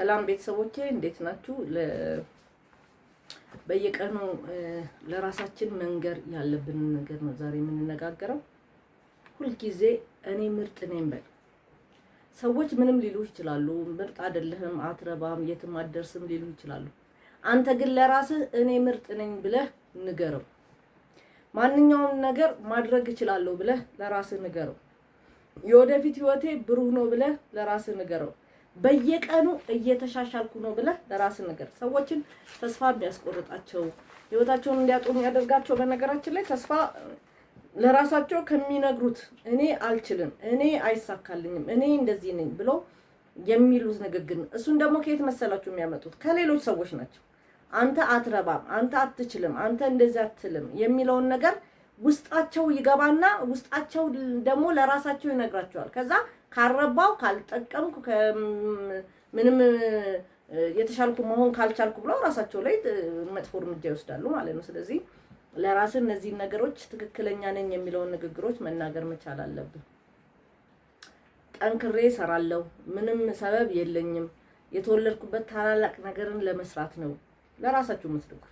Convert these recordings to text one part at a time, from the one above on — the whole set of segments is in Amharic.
ሰላም ቤተሰቦቼ እንዴት ናችሁ? በየቀኑ ለራሳችን መንገር ያለብን ነገር ነው ዛሬ የምንነጋገረው። ሁልጊዜ እኔ ምርጥ ነኝ በል። ሰዎች ምንም ሊሉ ይችላሉ፣ ምርጥ አይደለህም፣ አትረባም፣ የትም አትደርስም ሊሉ ይችላሉ። አንተ ግን ለራስህ እኔ ምርጥ ነኝ ብለህ ንገረው። ማንኛውም ነገር ማድረግ እችላለሁ ብለህ ለራስህ ንገረው። የወደፊት ህይወቴ ብሩህ ነው ብለህ ለራስህ ንገረው። በየቀኑ እየተሻሻልኩ ነው ብለህ ለራስህ ነገር። ሰዎችን ተስፋ የሚያስቆርጣቸው ህይወታቸውን እንዲያጡ የሚያደርጋቸው በነገራችን ላይ ተስፋ ለራሳቸው ከሚነግሩት እኔ አልችልም፣ እኔ አይሳካልኝም፣ እኔ እንደዚህ ነኝ ብሎ የሚሉት ንግግር ነው። እሱን ደግሞ ከየት መሰላችሁ የሚያመጡት? ከሌሎች ሰዎች ናቸው። አንተ አትረባም፣ አንተ አትችልም፣ አንተ እንደዚህ አትልም የሚለውን ነገር ውስጣቸው ይገባና ውስጣቸው ደግሞ ለራሳቸው ይነግራቸዋል። ከዛ ካረባው ካልጠቀምኩ ምንም የተሻልኩ መሆን ካልቻልኩ ብለው ራሳቸው ላይ መጥፎ እርምጃ ይወስዳሉ ማለት ነው። ስለዚህ ለራስህ እነዚህ ነገሮች ትክክለኛ ነኝ የሚለውን ንግግሮች መናገር መቻል አለብን። ጠንክሬ እሰራለሁ፣ ምንም ሰበብ የለኝም፣ የተወለድኩበት ታላላቅ ነገርን ለመስራት ነው ለራሳችሁ መስደጉ።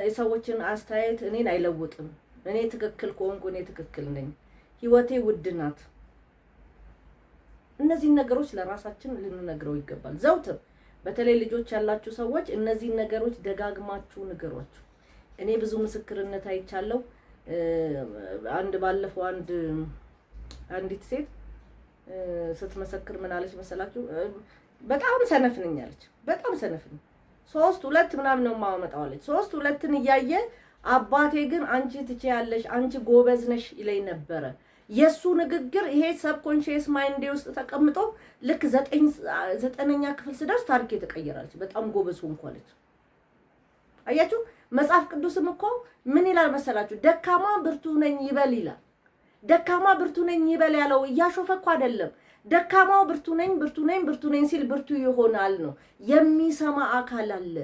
የሰዎችን አስተያየት እኔን አይለውጥም፣ እኔ ትክክል ከሆንኩ እኔ ትክክል ነኝ፣ ህይወቴ ውድ ናት። እነዚህ ነገሮች ለራሳችን ልንነግረው ይገባል። ዘውትር በተለይ ልጆች ያላችሁ ሰዎች እነዚህ ነገሮች ደጋግማችሁ ንገሯቸው። እኔ ብዙ ምስክርነት አይቻለሁ። ባለፈው አንዲት ሴት ስትመሰክር ምን አለች መሰላችሁ? በጣም ሰነፍ ነኝ አለች። በጣም ሰነፍ ነኝ፣ 3-2 ምናምን ነው የማመጣው አለች። 3-2ን እያየ አባቴ ግን አንቺ ትችያለሽ፣ አንቺ ጎበዝ ነሽ ይለኝ ነበረ። የሱ ንግግር ይሄ ሰብኮንሺየስ ማይንድ ውስጥ ተቀምጦ ልክ 9ኛ ክፍል ስደርስ ታሪክ የተቀየራለች። በጣም ጎበዝ ሆንኩ አለች። አያችሁ፣ መጽሐፍ ቅዱስም እኮ ምን ይላል መሰላችሁ? ደካማ ብርቱ ነኝ ይበል ይላል። ደካማ ብርቱ ነኝ ይበል ያለው እያሾፈ እኮ አይደለም። ደካማው ብርቱ ነኝ ሲል ብርቱ ይሆናል ነው። የሚሰማ አካል አለ።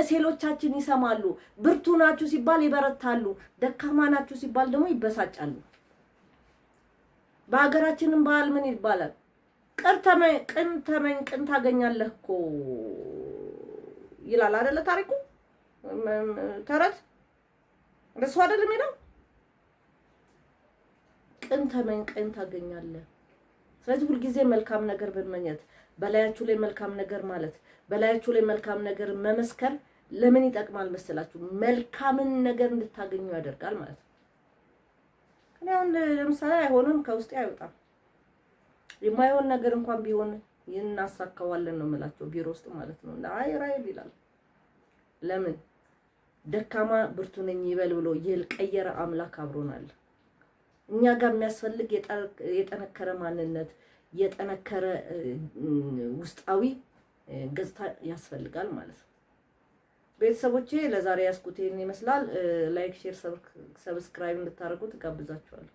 ሴሎቻችን ይሰማሉ። ብርቱ ናችሁ ሲባል ይበረታሉ፣ ደካማ ናችሁ ሲባል ደግሞ ይበሳጫሉ። በሀገራችንም ባህል ምን ይባላል? ቅን ተመኝ ቅን ታገኛለህ እኮ ይላል አይደለ? ታሪኩ ተረት እሱ አይደለም የሚለው? ቅን ተመኝ ቅን ታገኛለህ። ስለዚህ ሁልጊዜ መልካም ነገር በመመኘት በላያችሁ ላይ መልካም ነገር ማለት በላያችሁ ላይ መልካም ነገር መመስከር ለምን ይጠቅማል መሰላችሁ? መልካምን ነገር እንድታገኙ ያደርጋል ማለት ነው። እኔ አሁን ለምሳሌ አይሆንም ከውስጤ አይወጣም። የማይሆን ነገር እንኳን ቢሆን እናሳካዋለን ነው የምላቸው ቢሮ ውስጥ ማለት ነው። አይ ራይል ይላል። ለምን? ደካማ ብርቱ ነኝ ይበል ብሎ የቀየረ አምላክ አብሮናል። እኛ ጋር የሚያስፈልግ የጠነከረ ማንነት፣ የጠነከረ ውስጣዊ ገጽታ ያስፈልጋል ማለት ነው። ቤተሰቦቼ ለዛሬ ያስኩት ይሄን ይመስላል። ላይክ፣ ሼር፣ ሰብስክራይብ እንድታደርጉ ተጋብዛችኋለሁ።